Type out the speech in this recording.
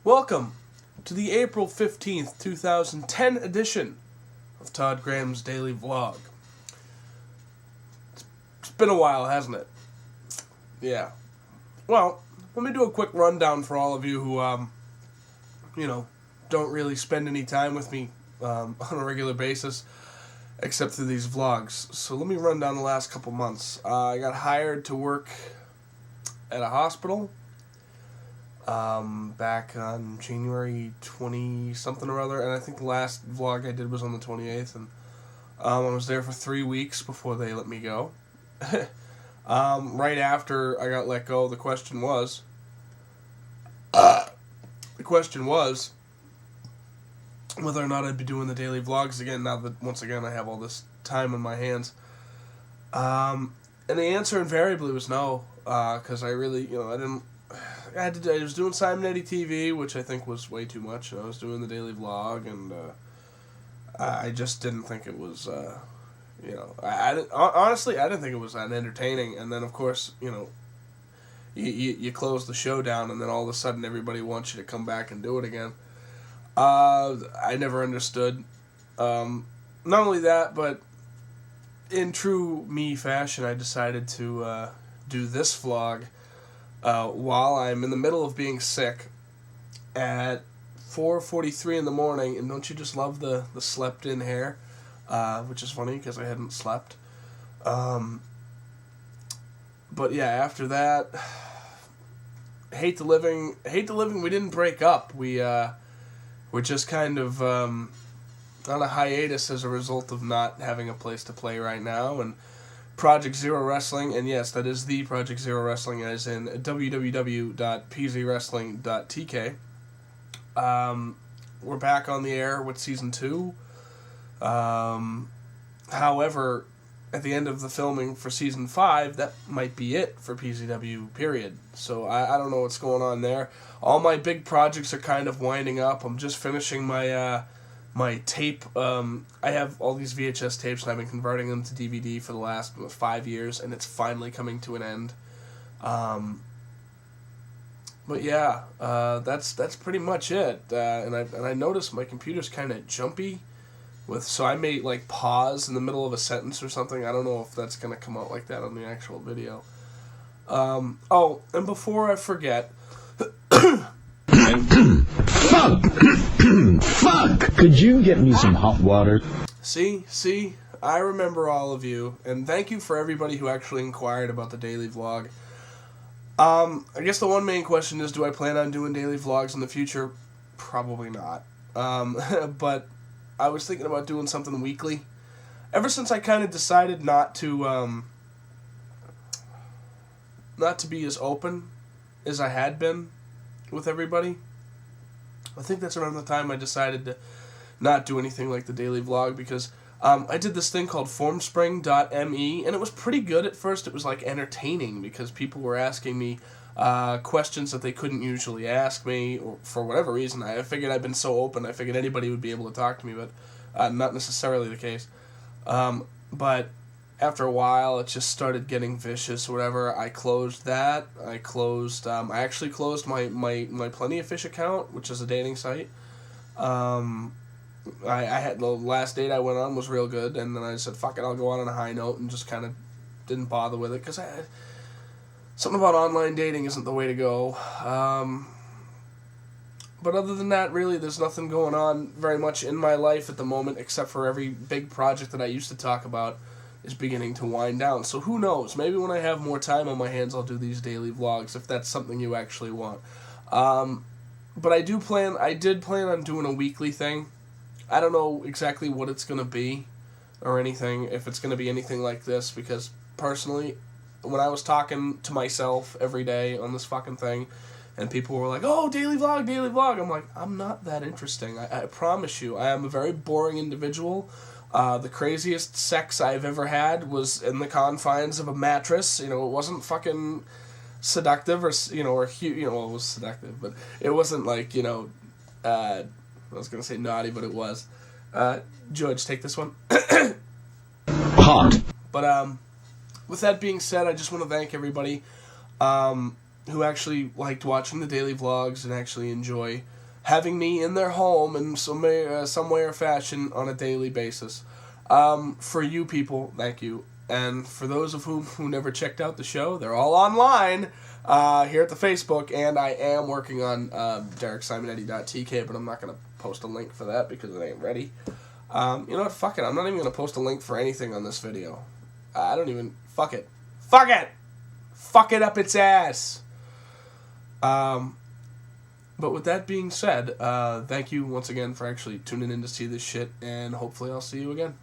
Welcome to the April 15th, 2010 edition of Todd Graham's Daily Vlog. It's been a while, hasn't it? Yeah. Well, let me do a quick rundown for all of you who, don't really spend any time with me on a regular basis, except through these vlogs. So let me run down the last couple months. I got hired to work at a hospital back on January 20-something or other, and I think the last vlog I did was on the 28th, and I was there for 3 weeks before they let me go. Right after I got let go, the question was whether or not I'd be doing the daily vlogs again, now that, once again, I have all this time on my hands. And the answer invariably was no, because I really, I was doing Simon Eddy TV, which I think was way too much, and I was doing the daily vlog, and I just didn't think it was, honestly, I didn't think it was that entertaining, and then, of course, you close the show down, and then all of a sudden everybody wants you to come back and do it again. I never understood. Not only that, but in true me fashion, I decided to do this vlog while I'm in the middle of being sick at 4:43 in the morning, and don't you just love the slept-in hair, which is funny because I hadn't slept. But yeah, after that, hate the living. We didn't break up. We're just kind of on a hiatus as a result of not having a place to play right now, and Project Zero Wrestling, and yes, that is the Project Zero Wrestling, as in www.pzwrestling.tk. We're back on the air with Season 2. However, at the end of the filming for Season 5, that might be it for PZW, period. So I don't know what's going on there. All my big projects are kind of winding up. I'm just finishing my my tape. I have all these VHS tapes, and I've been converting them to DVD for the last 5 years, and it's finally coming to an end. But yeah, that's pretty much it. And I noticed my computer's kind of jumpy, so I may pause in the middle of a sentence or something. I don't know if that's gonna come out like that on the actual video. Oh, and before I forget. Fuck! Could you get me some hot water? See, I remember all of you, and thank you for everybody who actually inquired about the daily vlog. I guess the one main question is, do I plan on doing daily vlogs in the future? Probably not. But I was thinking about doing something weekly. Ever since I kind of decided not to be as open as I had been with everybody. I think that's around the time I decided to not do anything like the daily vlog, because I did this thing called formspring.me, and it was pretty good at first. It was entertaining because people were asking me questions that they couldn't usually ask me, or for whatever reason. I figured I'd been so open, I figured anybody would be able to talk to me, but not necessarily the case. But after a while, it just started getting vicious or whatever. I closed that. I actually closed my Plenty of Fish account, which is a dating site. I had the last date I went on was real good, and then I said, fuck it, I'll go on a high note, and just kind of didn't bother with it, because something about online dating isn't the way to go. But other than that, really, there's nothing going on very much in my life at the moment, except for every big project that I used to talk about is beginning to wind down. So who knows? Maybe when I have more time on my hands, I'll do these daily vlogs, if that's something you actually want. But I did plan on doing a weekly thing. I don't know exactly what it's going to be or anything, if it's going to be anything like this, because personally, when I was talking to myself every day on this fucking thing, and people were like, oh, daily vlog, I'm like, I'm not that interesting. I promise you, I am a very boring individual. The craziest sex I've ever had was in the confines of a mattress. It wasn't fucking seductive or it was seductive, but it wasn't I was going to say naughty, but it was. George, take this one. Hot. But, with that being said, I just want to thank everybody. who actually liked watching the daily vlogs and actually enjoy having me in their home in some way or fashion on a daily basis. For you people, thank you. And for those of who never checked out the show, they're all online here at the Facebook, and I am working on DerekSimonetti.tk, but I'm not going to post a link for that because it ain't ready. You know what? Fuck it. I'm not even going to post a link for anything on this video. I don't even... Fuck it. Fuck it! Fuck it up its ass! But with that being said, thank you once again for actually tuning in to see this shit, and hopefully I'll see you again.